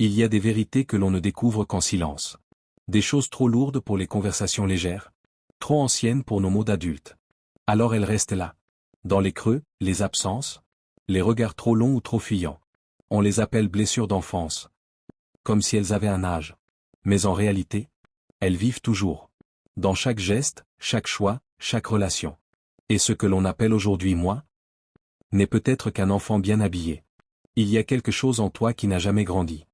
Il y a des vérités que l'on ne découvre qu'en silence. Des choses trop lourdes pour les conversations légères, trop anciennes pour nos mots d'adultes. Alors elles restent là. Dans les creux, les absences, les regards trop longs ou trop fuyants. On les appelle blessures d'enfance. Comme si elles avaient un âge. Mais en réalité, elles vivent toujours. Dans chaque geste, chaque choix, chaque relation. Et ce que l'on appelle aujourd'hui moi, n'est peut-être qu'un enfant bien habillé. Il y a quelque chose en toi qui n'a jamais grandi.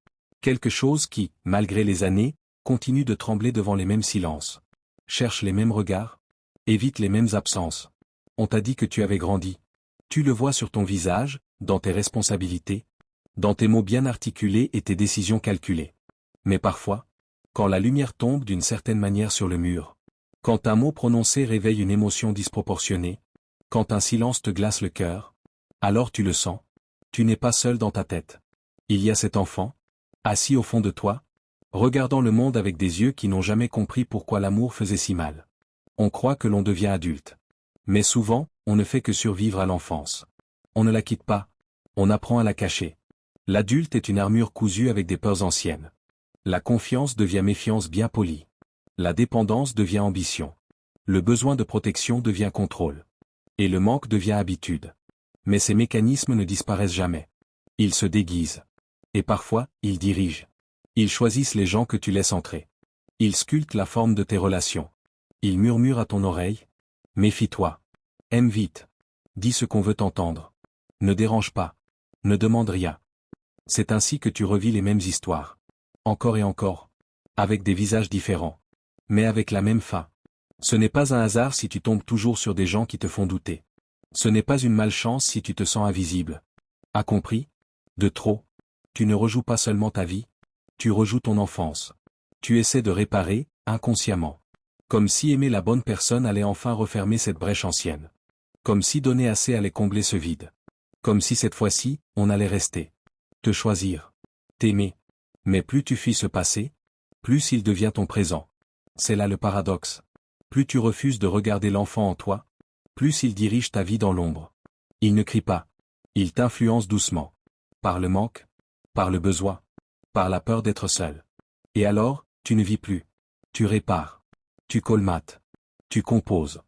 Quelque chose qui, malgré les années, continue de trembler devant les mêmes silences. Cherche les mêmes regards. Évite les mêmes absences. On t'a dit que tu avais grandi. Tu le vois sur ton visage, dans tes responsabilités, dans tes mots bien articulés et tes décisions calculées. Mais parfois, quand la lumière tombe d'une certaine manière sur le mur, quand un mot prononcé réveille une émotion disproportionnée, quand un silence te glace le cœur, alors tu le sens. Tu n'es pas seul dans ta tête. Il y a cet enfant, assis au fond de toi, regardant le monde avec des yeux qui n'ont jamais compris pourquoi l'amour faisait si mal. On croit que l'on devient adulte. Mais souvent, on ne fait que survivre à l'enfance. On ne la quitte pas. On apprend à la cacher. L'adulte est une armure cousue avec des peurs anciennes. La confiance devient méfiance bien polie. La dépendance devient ambition. Le besoin de protection devient contrôle. Et le manque devient habitude. Mais ces mécanismes ne disparaissent jamais. Ils se déguisent. Et parfois, ils dirigent. Ils choisissent les gens que tu laisses entrer. Ils sculptent la forme de tes relations. Ils murmurent à ton oreille. Méfie-toi. Aime vite. Dis ce qu'on veut t'entendre. Ne dérange pas. Ne demande rien. C'est ainsi que tu revis les mêmes histoires. Encore et encore. Avec des visages différents. Mais avec la même fin. Ce n'est pas un hasard si tu tombes toujours sur des gens qui te font douter. Ce n'est pas une malchance si tu te sens invisible. As compris? De trop. Tu ne rejoues pas seulement ta vie. Tu rejoues ton enfance. Tu essaies de réparer, inconsciemment. Comme si aimer la bonne personne allait enfin refermer cette brèche ancienne. Comme si donner assez allait combler ce vide. Comme si cette fois-ci, on allait rester. Te choisir. T'aimer. Mais plus tu fuis ce passé, plus il devient ton présent. C'est là le paradoxe. Plus tu refuses de regarder l'enfant en toi, plus il dirige ta vie dans l'ombre. Il ne crie pas. Il t'influence doucement. Par le manque, par le besoin, par la peur d'être seul. Et alors, tu ne vis plus. Tu répares. Tu colmates. Tu composes.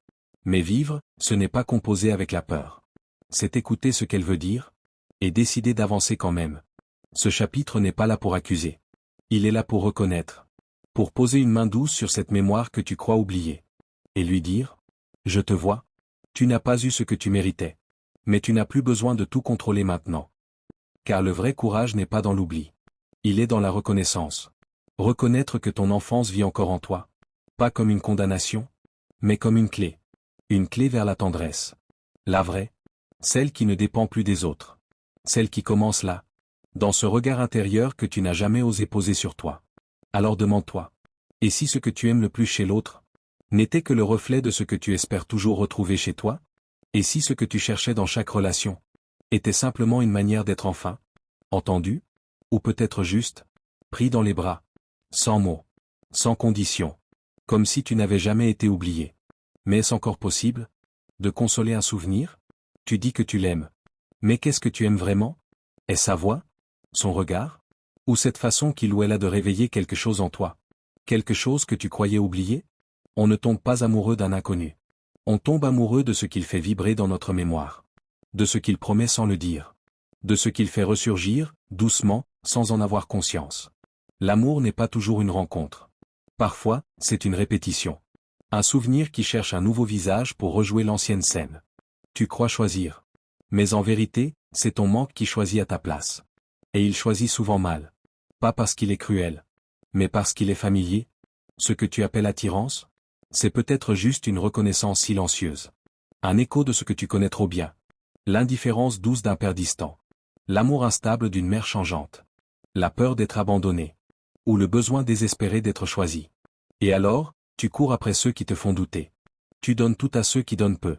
Mais vivre, ce n'est pas composer avec la peur. C'est écouter ce qu'elle veut dire, et décider d'avancer quand même. Ce chapitre n'est pas là pour accuser. Il est là pour reconnaître. Pour poser une main douce sur cette mémoire que tu crois oublier. Et lui dire, je te vois. Tu n'as pas eu ce que tu méritais. Mais tu n'as plus besoin de tout contrôler maintenant. Car le vrai courage n'est pas dans l'oubli. Il est dans la reconnaissance. Reconnaître que ton enfance vit encore en toi. Pas comme une condamnation, mais comme une clé. Une clé vers la tendresse. La vraie. Celle qui ne dépend plus des autres. Celle qui commence là. Dans ce regard intérieur que tu n'as jamais osé poser sur toi. Alors demande-toi. Et si ce que tu aimes le plus chez l'autre n'était que le reflet de ce que tu espères toujours retrouver chez toi? Et si ce que tu cherchais dans chaque relation était simplement une manière d'être enfin entendu? Ou peut-être juste pris dans les bras, sans mots, sans condition, comme si tu n'avais jamais été oublié. Mais est-ce encore possible de consoler un souvenir? Tu dis que tu l'aimes. Mais qu'est-ce que tu aimes vraiment? Est-ce sa voix? Son regard? Ou cette façon qu'il ou elle a de réveiller quelque chose en toi? Quelque chose que tu croyais oublier? On ne tombe pas amoureux d'un inconnu. On tombe amoureux de ce qu'il fait vibrer dans notre mémoire. De ce qu'il promet sans le dire. De ce qu'il fait ressurgir, doucement, sans en avoir conscience. L'amour n'est pas toujours une rencontre. Parfois, c'est une répétition. Un souvenir qui cherche un nouveau visage pour rejouer l'ancienne scène. Tu crois choisir. Mais en vérité, c'est ton manque qui choisit à ta place. Et il choisit souvent mal. Pas parce qu'il est cruel. Mais parce qu'il est familier. Ce que tu appelles attirance, c'est peut-être juste une reconnaissance silencieuse. Un écho de ce que tu connais trop bien. L'indifférence douce d'un père distant. L'amour instable d'une mère changeante. La peur d'être abandonné. Ou le besoin désespéré d'être choisi. Et alors, tu cours après ceux qui te font douter. Tu donnes tout à ceux qui donnent peu.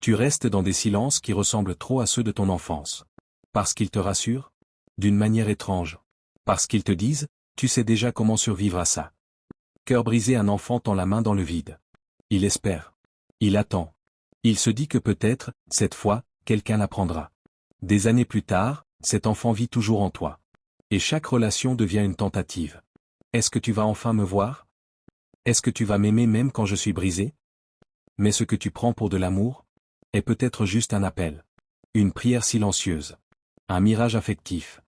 Tu restes dans des silences qui ressemblent trop à ceux de ton enfance. Parce qu'ils te rassurent? D'une manière étrange. Parce qu'ils te disent, tu sais déjà comment survivre à ça. Cœur brisé, un enfant tend la main dans le vide. Il espère. Il attend. Il se dit que peut-être, cette fois, quelqu'un l'apprendra. Des années plus tard, cet enfant vit toujours en toi. Et chaque relation devient une tentative. Est-ce que tu vas enfin me voir? Est-ce que tu vas m'aimer même quand je suis brisé? Mais ce que tu prends pour de l'amour est peut-être juste un appel. Une prière silencieuse. Un mirage affectif.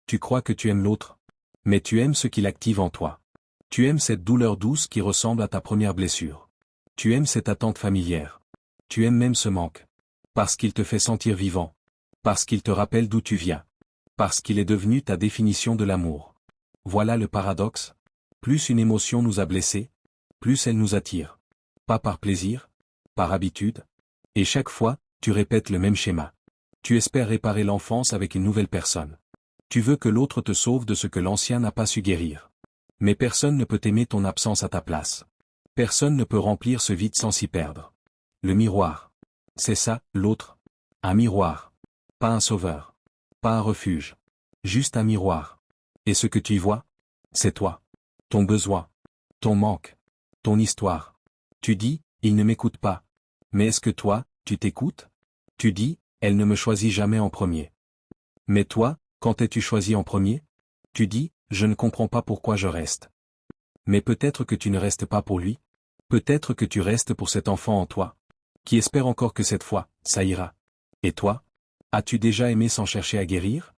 Tu crois que tu aimes l'autre, mais tu aimes ce qu'il active en toi. Tu aimes cette douleur douce qui ressemble à ta première blessure. Tu aimes cette attente familière. Tu aimes même ce manque. Parce qu'il te fait sentir vivant. Parce qu'il te rappelle d'où tu viens. Parce qu'il est devenu ta définition de l'amour. Voilà le paradoxe. Plus une émotion nous a blessés, plus elle nous attire. Pas par plaisir, par habitude. Et chaque fois, tu répètes le même schéma. Tu espères réparer l'enfance avec une nouvelle personne. Tu veux que l'autre te sauve de ce que l'ancien n'a pas su guérir. Mais personne ne peut aimer ton absence à ta place. Personne ne peut remplir ce vide sans s'y perdre. Le miroir. C'est ça, l'autre. Un miroir. Pas un sauveur. Pas un refuge. Juste un miroir. Et ce que tu y vois? C'est toi. Ton besoin. Ton manque. Ton histoire. Tu dis, il ne m'écoute pas. Mais est-ce que toi, tu t'écoutes? Tu dis, elle ne me choisit jamais en premier. Mais toi, quand t'es-tu choisi en premier? Tu dis, je ne comprends pas pourquoi je reste. Mais peut-être que tu ne restes pas pour lui. Peut-être que tu restes pour cet enfant en toi, qui espère encore que cette fois, ça ira. Et toi? As-tu déjà aimé sans chercher à guérir?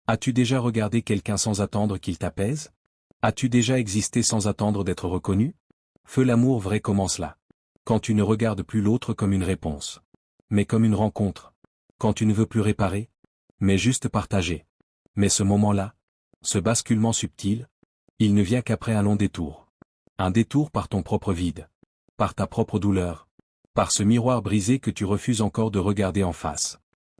As-tu déjà regardé quelqu'un sans attendre qu'il t'apaise? As-tu déjà existé sans attendre d'être reconnu? Feu l'amour vrai commence là. Quand tu ne regardes plus l'autre comme une réponse, mais comme une rencontre. Quand tu ne veux plus réparer, mais juste partager. Mais ce moment-là, ce basculement subtil, il ne vient qu'après un long détour. Un détour par ton propre vide. Par ta propre douleur. Par ce miroir brisé que tu refuses encore de regarder en face.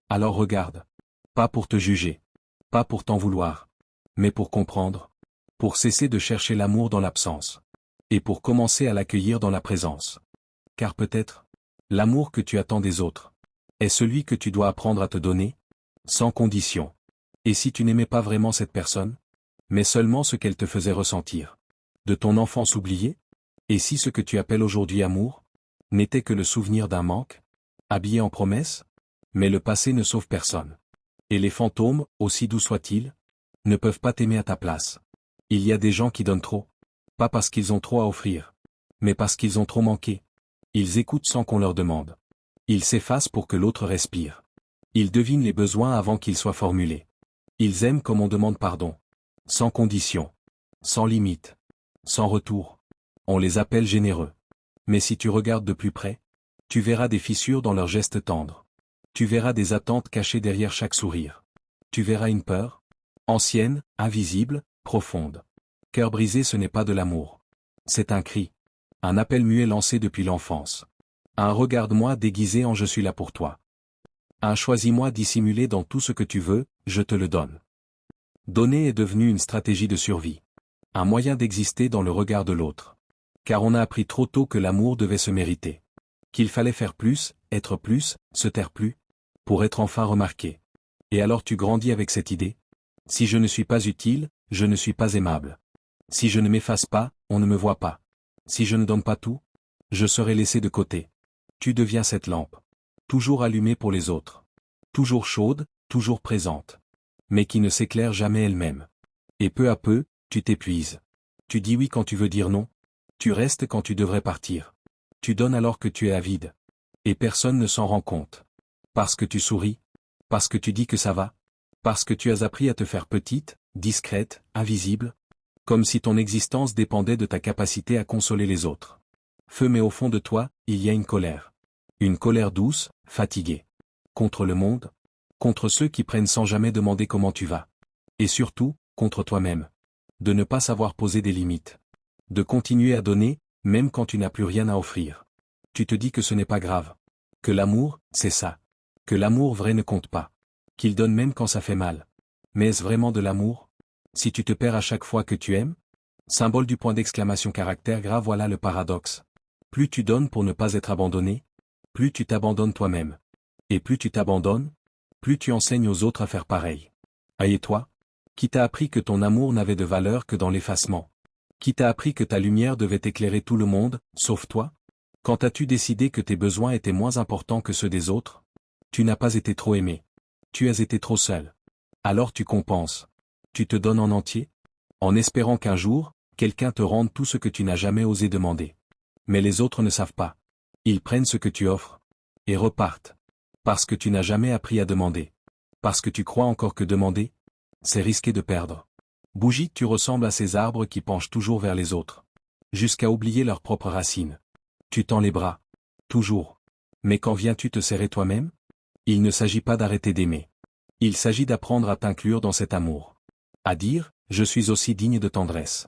Alors regarde. Pas pour te juger. Pas pour t'en vouloir. Mais pour comprendre. Pour cesser de chercher l'amour dans l'absence. Et pour commencer à l'accueillir dans la présence. Car peut-être, l'amour que tu attends des autres, est celui que tu dois apprendre à te donner, sans condition. Et si tu n'aimais pas vraiment cette personne, mais seulement ce qu'elle te faisait ressentir, de ton enfance oubliée? Et si ce que tu appelles aujourd'hui amour, n'était que le souvenir d'un manque, habillé en promesses? Mais le passé ne sauve personne. Et les fantômes, aussi doux soient-ils, ne peuvent pas t'aimer à ta place. Il y a des gens qui donnent trop. Pas parce qu'ils ont trop à offrir, mais parce qu'ils ont trop manqué. Ils écoutent sans qu'on leur demande. Ils s'effacent pour que l'autre respire. Ils devinent les besoins avant qu'ils soient formulés. Ils aiment comme on demande pardon. Sans condition. Sans limite. Sans retour. On les appelle généreux. Mais si tu regardes de plus près, tu verras des fissures dans leurs gestes tendres. Tu verras des attentes cachées derrière chaque sourire. Tu verras une peur, ancienne, invisible, profonde. Cœur brisé, ce n'est pas de l'amour. C'est un cri. Un appel muet lancé depuis l'enfance. Un regarde-moi déguisé en je suis là pour toi. Un choisis-moi dissimulé dans tout ce que tu veux, je te le donne. Donner est devenu une stratégie de survie. Un moyen d'exister dans le regard de l'autre. Car on a appris trop tôt que l'amour devait se mériter. Qu'il fallait faire plus, être plus, se taire plus, pour être enfin remarqué. Et alors tu grandis avec cette idée. Si je ne suis pas utile, je ne suis pas aimable. Si je ne m'efface pas, on ne me voit pas. Si je ne donne pas tout, je serai laissé de côté. Tu deviens cette lampe. Toujours allumée pour les autres. Toujours chaude, toujours présente. Mais qui ne s'éclaire jamais elle-même. Et peu à peu, tu t'épuises. Tu dis oui quand tu veux dire non. Tu restes quand tu devrais partir. Tu donnes alors que tu es avide. Et personne ne s'en rend compte. Parce que tu souris. Parce que tu dis que ça va. Parce que tu as appris à te faire petite, discrète, invisible. Comme si ton existence dépendait de ta capacité à consoler les autres. Feu, mais au fond de toi, il y a une colère. Une colère douce, fatiguée. Contre le monde. Contre ceux qui prennent sans jamais demander comment tu vas. Et surtout, contre toi-même. De ne pas savoir poser des limites. De continuer à donner, même quand tu n'as plus rien à offrir. Tu te dis que ce n'est pas grave. Que l'amour, c'est ça. Que l'amour vrai ne compte pas. Qu'il donne même quand ça fait mal. Mais est-ce vraiment de l'amour? Si tu te perds à chaque fois que tu aimes? Symbole du point d'exclamation caractère grave, voilà le paradoxe. Plus tu donnes pour ne pas être abandonné, plus tu t'abandonnes toi-même. Et plus tu t'abandonnes, plus tu enseignes aux autres à faire pareil. Ah, et toi? Qui t'a appris que ton amour n'avait de valeur que dans l'effacement? Qui t'a appris que ta lumière devait éclairer tout le monde, sauf toi? Quand as-tu décidé que tes besoins étaient moins importants que ceux des autres? Tu n'as pas été trop aimé. Tu as été trop seul. Alors tu compenses. Tu te donnes en entier, en espérant qu'un jour, quelqu'un te rende tout ce que tu n'as jamais osé demander. Mais les autres ne savent pas. Ils prennent ce que tu offres et repartent. Parce que tu n'as jamais appris à demander. Parce que tu crois encore que demander, c'est risquer de perdre. Bougie, tu ressembles à ces arbres qui penchent toujours vers les autres. Jusqu'à oublier leurs propres racines. Tu tends les bras. Toujours. Mais quand viens-tu te serrer toi-même? Il ne s'agit pas d'arrêter d'aimer. Il s'agit d'apprendre à t'inclure dans cet amour. À dire, je suis aussi digne de tendresse.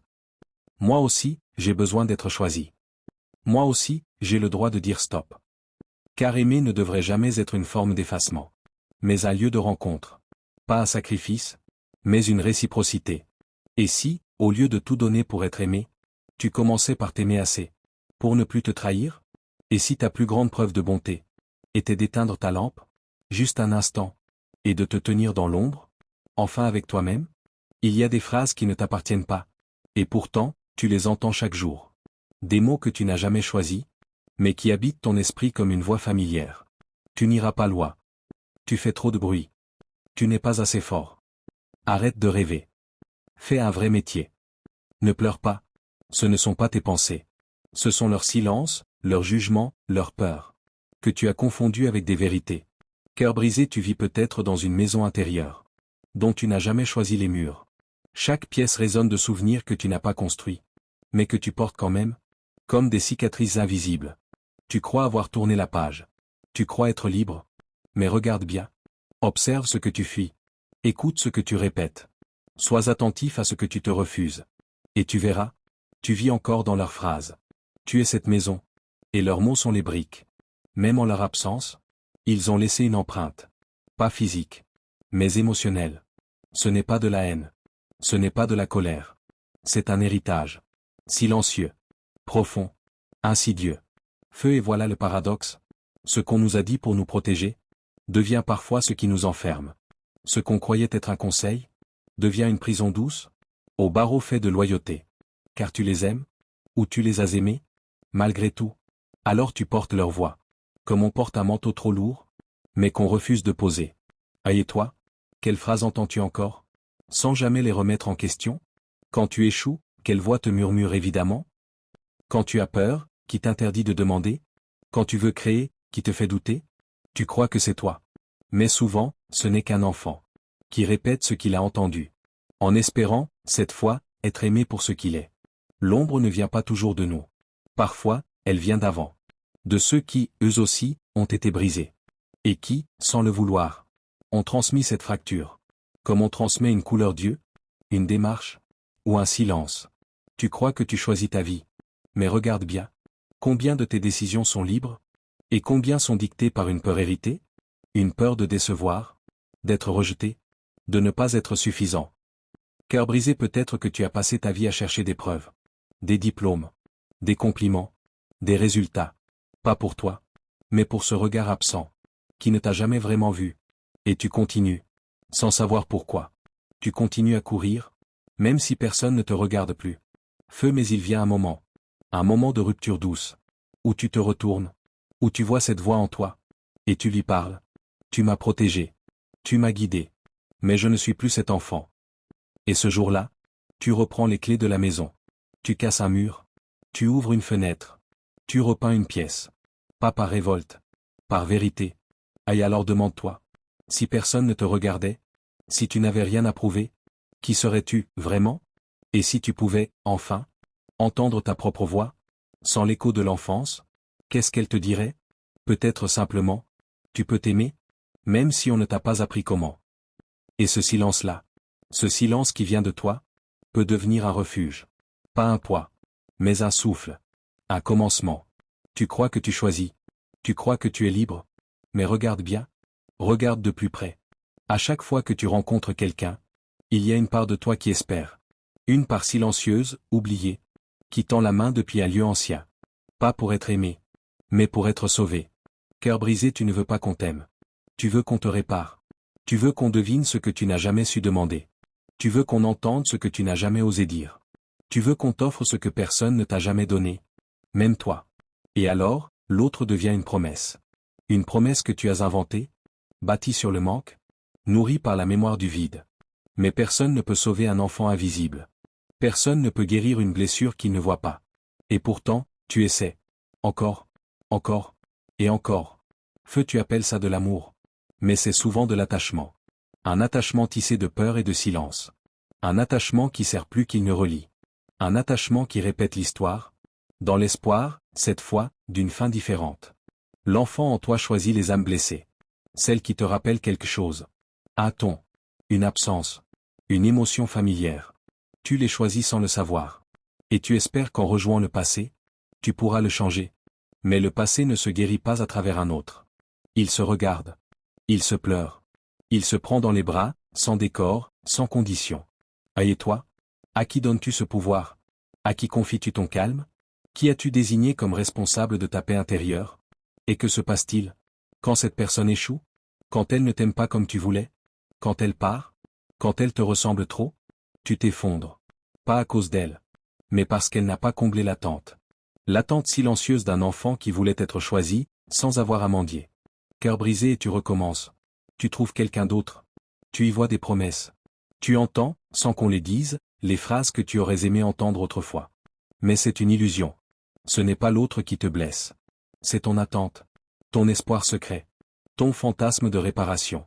Moi aussi, j'ai besoin d'être choisi. Moi aussi, j'ai le droit de dire stop. Car aimer ne devrait jamais être une forme d'effacement. Mais un lieu de rencontre. Pas un sacrifice, mais une réciprocité. Et si, au lieu de tout donner pour être aimé, tu commençais par t'aimer assez, pour ne plus te trahir? Et si ta plus grande preuve de bonté était d'éteindre ta lampe, juste un instant, et de te tenir dans l'ombre, enfin avec toi-même? Il y a des phrases qui ne t'appartiennent pas. Et pourtant, tu les entends chaque jour. Des mots que tu n'as jamais choisis, mais qui habitent ton esprit comme une voix familière. Tu n'iras pas loin. Tu fais trop de bruit. Tu n'es pas assez fort. Arrête de rêver. Fais un vrai métier. Ne pleure pas. Ce ne sont pas tes pensées. Ce sont leurs silences, leurs jugements, leurs peurs. Que tu as confondu avec des vérités. Cœur brisé, tu vis peut-être dans une maison intérieure, dont tu n'as jamais choisi les murs. Chaque pièce résonne de souvenirs que tu n'as pas construits, mais que tu portes quand même, comme des cicatrices invisibles. Tu crois avoir tourné la page. Tu crois être libre. Mais regarde bien. Observe ce que tu fuis. Écoute ce que tu répètes. Sois attentif à ce que tu te refuses. Et tu verras. Tu vis encore dans leurs phrases. Tu es cette maison. Et leurs mots sont les briques. Même en leur absence, ils ont laissé une empreinte. Pas physique, mais émotionnelle. Ce n'est pas de la haine. Ce n'est pas de la colère. C'est un héritage. Silencieux. Profond. Insidieux. Feu, et voilà le paradoxe. Ce qu'on nous a dit pour nous protéger devient parfois ce qui nous enferme. Ce qu'on croyait être un conseil devient une prison douce, au barreau fait de loyauté. Car tu les aimes? Ou tu les as aimés? Malgré tout. Alors tu portes leur voix. Comme on porte un manteau trop lourd, mais qu'on refuse de poser. Ah, et toi? Quelles phrases entends-tu encore? Sans jamais les remettre en question? Quand tu échoues, quelle voix te murmure évidemment? Quand tu as peur, qui t'interdit de demander? Quand tu veux créer, qui te fait douter? Tu crois que c'est toi. Mais souvent, ce n'est qu'un enfant, qui répète ce qu'il a entendu. En espérant, cette fois, être aimé pour ce qu'il est. L'ombre ne vient pas toujours de nous. Parfois, elle vient d'avant. De ceux qui, eux aussi, ont été brisés. Et qui, sans le vouloir, ont transmis cette fracture. Comme on transmet une couleur d'yeux, une démarche, ou un silence. Tu crois que tu choisis ta vie. Mais regarde bien. Combien de tes décisions sont libres? Et combien sont dictées par une peur héritée? Une peur de décevoir? D'être rejeté? De ne pas être suffisant? Cœur brisé, peut-être que tu as passé ta vie à chercher des preuves. Des diplômes. Des compliments. Des résultats. Pas pour toi. Mais pour ce regard absent. Qui ne t'a jamais vraiment vu. Et tu continues. Sans savoir pourquoi. Tu continues à courir. Même si personne ne te regarde plus. Feu, mais il vient un moment. Un moment de rupture douce. Où tu te retournes. Où tu vois cette voix en toi. Et tu lui parles. Tu m'as protégé. Tu m'as guidé. Mais je ne suis plus cet enfant. Et ce jour-là, tu reprends les clés de la maison. Tu casses un mur. Tu ouvres une fenêtre. Tu repeins une pièce. Pas par révolte. Par vérité. Et alors demande-toi. Si personne ne te regardait, si tu n'avais rien à prouver, qui serais-tu, vraiment? Et si tu pouvais, enfin, entendre ta propre voix, sans l'écho de l'enfance, qu'est-ce qu'elle te dirait? Peut-être simplement, tu peux t'aimer, même si on ne t'a pas appris comment. Et ce silence-là, ce silence qui vient de toi, peut devenir un refuge. Pas un poids, mais un souffle. Un commencement. Tu crois que tu choisis. Tu crois que tu es libre. Mais regarde bien. Regarde de plus près. À chaque fois que tu rencontres quelqu'un, il y a une part de toi qui espère. Une part silencieuse, oubliée, qui tend la main depuis un lieu ancien. Pas pour être aimé, mais pour être sauvé. Cœur brisé, tu ne veux pas qu'on t'aime. Tu veux qu'on te répare. Tu veux qu'on devine ce que tu n'as jamais su demander. Tu veux qu'on entende ce que tu n'as jamais osé dire. Tu veux qu'on t'offre ce que personne ne t'a jamais donné. Même toi. Et alors, l'autre devient une promesse. Une promesse que tu as inventée, bâtie sur le manque, nourrie par la mémoire du vide. Mais personne ne peut sauver un enfant invisible. Personne ne peut guérir une blessure qu'il ne voit pas. Et pourtant, tu essaies. Encore, encore, et encore. Feu, tu appelles ça de l'amour. Mais c'est souvent de l'attachement. Un attachement tissé de peur et de silence. Un attachement qui sert plus qu'il ne relie. Un attachement qui répète l'histoire. Dans l'espoir, cette fois, d'une fin différente. L'enfant en toi choisit les âmes blessées. Celles qui te rappellent quelque chose. Un ton. Une absence. Une émotion familière. Tu les choisis sans le savoir. Et tu espères qu'en rejoignant le passé, tu pourras le changer. Mais le passé ne se guérit pas à travers un autre. Il se regarde. Il se pleure. Il se prend dans les bras, sans décor, sans condition. Et toi? À qui donnes-tu ce pouvoir? À qui confies-tu ton calme? Qui as-tu désigné comme responsable de ta paix intérieure? Et que se passe-t-il? Quand cette personne échoue? Quand elle ne t'aime pas comme tu voulais? Quand elle part? Quand elle te ressemble trop? Tu t'effondres. Pas à cause d'elle. Mais parce qu'elle n'a pas comblé l'attente. L'attente silencieuse d'un enfant qui voulait être choisi, sans avoir à mendier. Cœur brisé et tu recommences. Tu trouves quelqu'un d'autre. Tu y vois des promesses. Tu entends, sans qu'on les dise, les phrases que tu aurais aimé entendre autrefois. Mais c'est une illusion. Ce n'est pas l'autre qui te blesse. C'est ton attente. Ton espoir secret. Ton fantasme de réparation.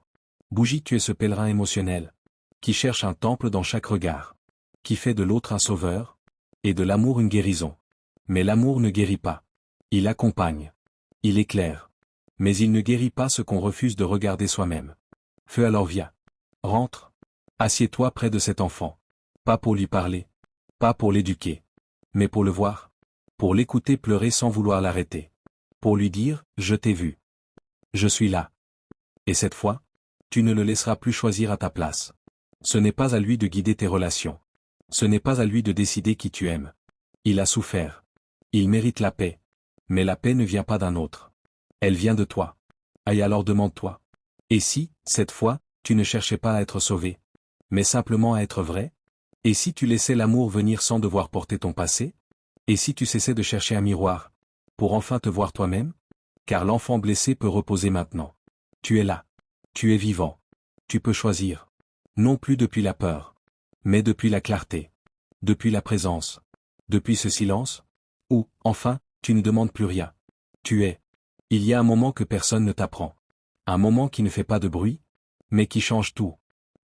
Bougie, tu es ce pèlerin émotionnel. Qui cherche un temple dans chaque regard. Qui fait de l'autre un sauveur. Et de l'amour une guérison. Mais l'amour ne guérit pas. Il accompagne. Il éclaire. Mais il ne guérit pas ce qu'on refuse de regarder soi-même. Feu, alors viens. Rentre. Assieds-toi près de cet enfant. Pas pour lui parler. Pas pour l'éduquer. Mais pour le voir. Pour l'écouter pleurer sans vouloir l'arrêter. Pour lui dire, je t'ai vu. Je suis là. Et cette fois, tu ne le laisseras plus choisir à ta place. Ce n'est pas à lui de guider tes relations. Ce n'est pas à lui de décider qui tu aimes. Il a souffert. Il mérite la paix. Mais la paix ne vient pas d'un autre. Elle vient de toi. Et alors demande-toi. Et si, cette fois, tu ne cherchais pas à être sauvé, mais simplement à être vrai? Et si tu laissais l'amour venir sans devoir porter ton passé? Et si tu cessais de chercher un miroir, pour enfin te voir toi-même? Car l'enfant blessé peut reposer maintenant. Tu es là. Tu es vivant. Tu peux choisir. Non plus depuis la peur. Mais depuis la clarté. Depuis la présence. Depuis ce silence? Où, enfin, tu ne demandes plus rien. Tu es. Il y a un moment que personne ne t'apprend. Un moment qui ne fait pas de bruit, mais qui change tout.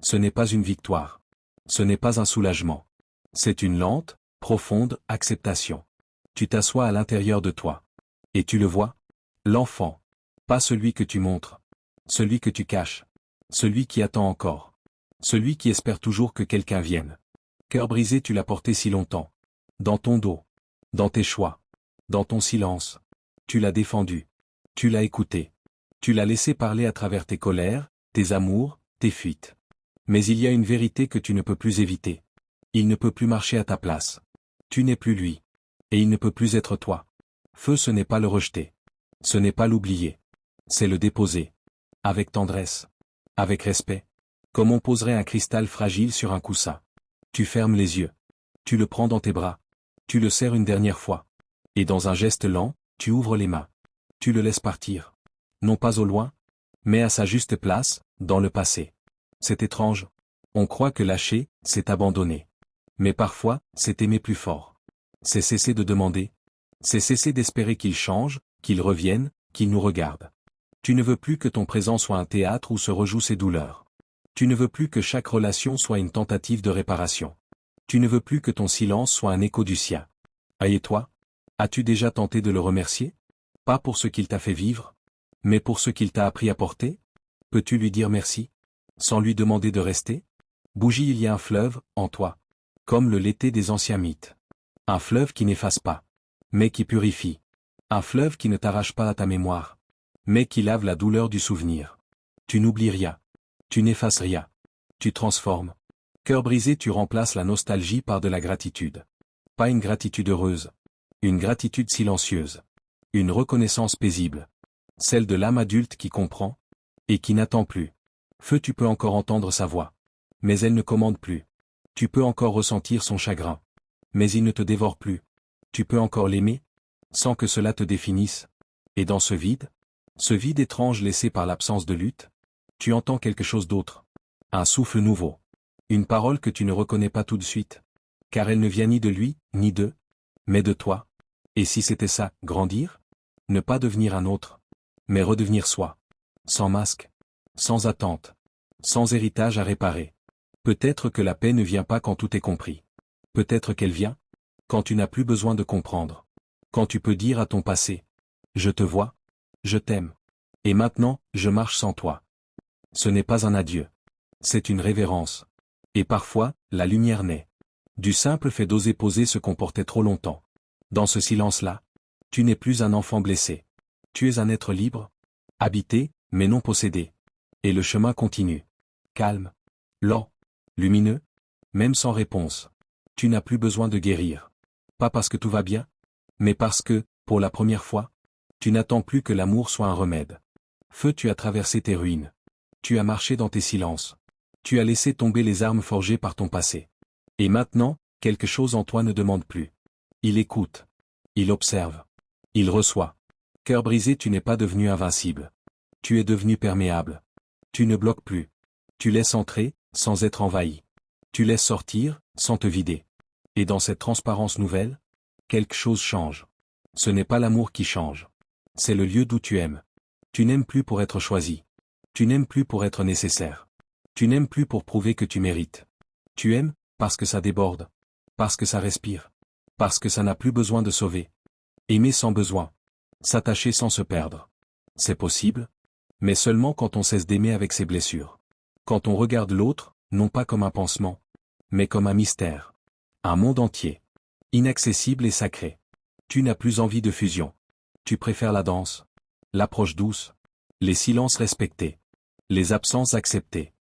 Ce n'est pas une victoire. Ce n'est pas un soulagement. C'est une lente, profonde acceptation. Tu t'assois à l'intérieur de toi. Et tu le vois? L'enfant. Pas celui que tu montres. Celui que tu caches. Celui qui attend encore. Celui qui espère toujours que quelqu'un vienne. Cœur brisé, tu l'as porté si longtemps. Dans ton dos. Dans tes choix. Dans ton silence. Tu l'as défendu. Tu l'as écouté. Tu l'as laissé parler à travers tes colères, tes amours, tes fuites. Mais il y a une vérité que tu ne peux plus éviter. Il ne peut plus marcher à ta place. Tu n'es plus lui. Et il ne peut plus être toi. Feu, ce n'est pas le rejeter. Ce n'est pas l'oublier. C'est le déposer. Avec tendresse. Avec respect. Comme on poserait un cristal fragile sur un coussin. Tu fermes les yeux. Tu le prends dans tes bras. Tu le serres une dernière fois. Et dans un geste lent, tu ouvres les mains. Tu le laisses partir. Non pas au loin, mais à sa juste place, dans le passé. C'est étrange. On croit que lâcher, c'est abandonner. Mais parfois, c'est aimer plus fort. C'est cesser de demander. C'est cesser d'espérer qu'il change, qu'il revienne, qu'il nous regarde. Tu ne veux plus que ton présent soit un théâtre où se rejouent ses douleurs. Tu ne veux plus que chaque relation soit une tentative de réparation. Tu ne veux plus que ton silence soit un écho du sien. Et toi? As-tu déjà tenté de le remercier? Pas pour ce qu'il t'a fait vivre, mais pour ce qu'il t'a appris à porter? Peux-tu lui dire merci? Sans lui demander de rester? Bougie, il y a un fleuve, en toi. Comme le l'été des anciens mythes. Un fleuve qui n'efface pas, mais qui purifie. Un fleuve qui ne t'arrache pas à ta mémoire, mais qui lave la douleur du souvenir. Tu n'oublies rien. Tu n'effaces rien. Tu transformes. Cœur brisé, tu remplaces la nostalgie par de la gratitude. Pas une gratitude heureuse. Une gratitude silencieuse. Une reconnaissance paisible. Celle de l'âme adulte qui comprend, et qui n'attend plus. Feu, tu peux encore entendre sa voix. Mais elle ne commande plus. Tu peux encore ressentir son chagrin. Mais il ne te dévore plus. Tu peux encore l'aimer, sans que cela te définisse. Et dans ce vide étrange laissé par l'absence de lutte, tu entends quelque chose d'autre. Un souffle nouveau. Une parole que tu ne reconnais pas tout de suite. Car elle ne vient ni de lui, ni d'eux, mais de toi. Et si c'était ça, grandir? Ne pas devenir un autre, mais redevenir soi. Sans masque, sans attente, sans héritage à réparer. Peut-être que la paix ne vient pas quand tout est compris. Peut-être qu'elle vient quand tu n'as plus besoin de comprendre. Quand tu peux dire à ton passé: je te vois, je t'aime. Et maintenant, je marche sans toi. Ce n'est pas un adieu. C'est une révérence. Et parfois, la lumière naît du simple fait d'oser poser ce qu'on portait trop longtemps. Dans ce silence-là, tu n'es plus un enfant blessé. Tu es un être libre, habité, mais non possédé. Et le chemin continue. Calme, lent, lumineux, même sans réponse. Tu n'as plus besoin de guérir. Pas parce que tout va bien, mais parce que, pour la première fois, tu n'attends plus que l'amour soit un remède. Feu, tu as traversé tes ruines. Tu as marché dans tes silences. Tu as laissé tomber les armes forgées par ton passé. Et maintenant, quelque chose en toi ne demande plus. Il écoute. Il observe. Il reçoit. Cœur brisé, tu n'es pas devenu invincible. Tu es devenu perméable. Tu ne bloques plus. Tu laisses entrer, sans être envahi. Tu laisses sortir, sans te vider. Et dans cette transparence nouvelle, quelque chose change. Ce n'est pas l'amour qui change. C'est le lieu d'où tu aimes. Tu n'aimes plus pour être choisi. Tu n'aimes plus pour être nécessaire. Tu n'aimes plus pour prouver que tu mérites. Tu aimes, parce que ça déborde. Parce que ça respire. Parce que ça n'a plus besoin de sauver. Aimer sans besoin. S'attacher sans se perdre. C'est possible, mais seulement quand on cesse d'aimer avec ses blessures. Quand on regarde l'autre, non pas comme un pansement, mais comme un mystère. Un monde entier. Inaccessible et sacré. Tu n'as plus envie de fusion. Tu préfères la danse, l'approche douce, les silences respectés, les absences acceptées,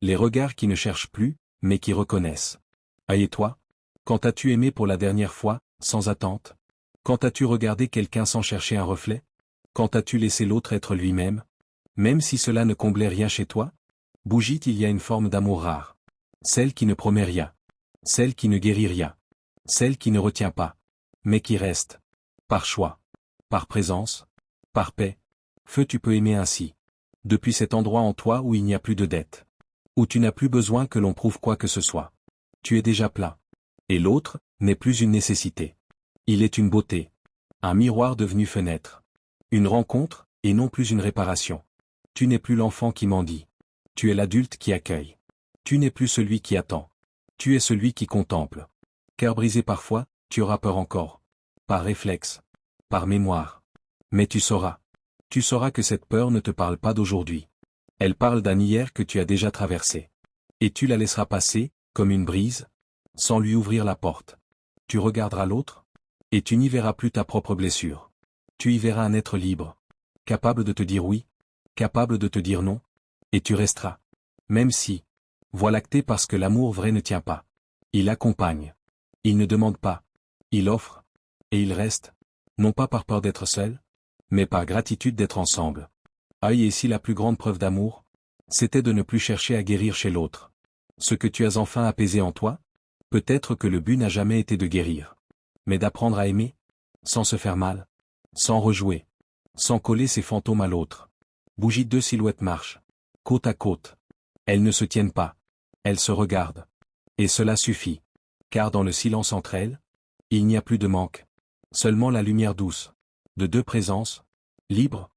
les regards qui ne cherchent plus, mais qui reconnaissent. Ah, et toi? Quand as-tu aimé pour la dernière fois, sans attente? Quand as-tu regardé quelqu'un sans chercher un reflet? Quand as-tu laissé l'autre être lui-même? Même si cela ne comblait rien chez toi? Bougie, il y a une forme d'amour rare. Celle qui ne promet rien. Celle qui ne guérit rien. Celle qui ne retient pas. Mais qui reste. Par choix. Par présence. Par paix. Feu, tu peux aimer ainsi. Depuis cet endroit en toi où il n'y a plus de dette. Où tu n'as plus besoin que l'on prouve quoi que ce soit. Tu es déjà plein. Et l'autre, n'est plus une nécessité. Il est une beauté. Un miroir devenu fenêtre. Une rencontre, et non plus une réparation. Tu n'es plus l'enfant qui mendie. Tu es l'adulte qui accueille. Tu n'es plus celui qui attend. Tu es celui qui contemple. Cœur brisé parfois, tu auras peur encore. Par réflexe. Par mémoire. Mais tu sauras. Tu sauras que cette peur ne te parle pas d'aujourd'hui. Elle parle d'un hier que tu as déjà traversé. Et tu la laisseras passer, comme une brise, sans lui ouvrir la porte. Tu regarderas l'autre, et tu n'y verras plus ta propre blessure. Tu y verras un être libre. Capable de te dire oui, capable de te dire non, et tu resteras. Même si, voie lactée parce que l'amour vrai ne tient pas. Il accompagne. Il ne demande pas. Il offre. Et il reste. Non pas par peur d'être seul, mais par gratitude d'être ensemble. Aïe, et si la plus grande preuve d'amour, c'était de ne plus chercher à guérir chez l'autre. Ce que tu as enfin apaisé en toi? Peut-être que le but n'a jamais été de guérir. Mais d'apprendre à aimer, sans se faire mal, sans rejouer, sans coller ses fantômes à l'autre. Bougie, deux silhouettes marchent, côte à côte. Elles ne se tiennent pas. Elles se regardent. Et cela suffit. Car dans le silence entre elles, il n'y a plus de manque. Seulement la lumière douce. De deux présences, libres,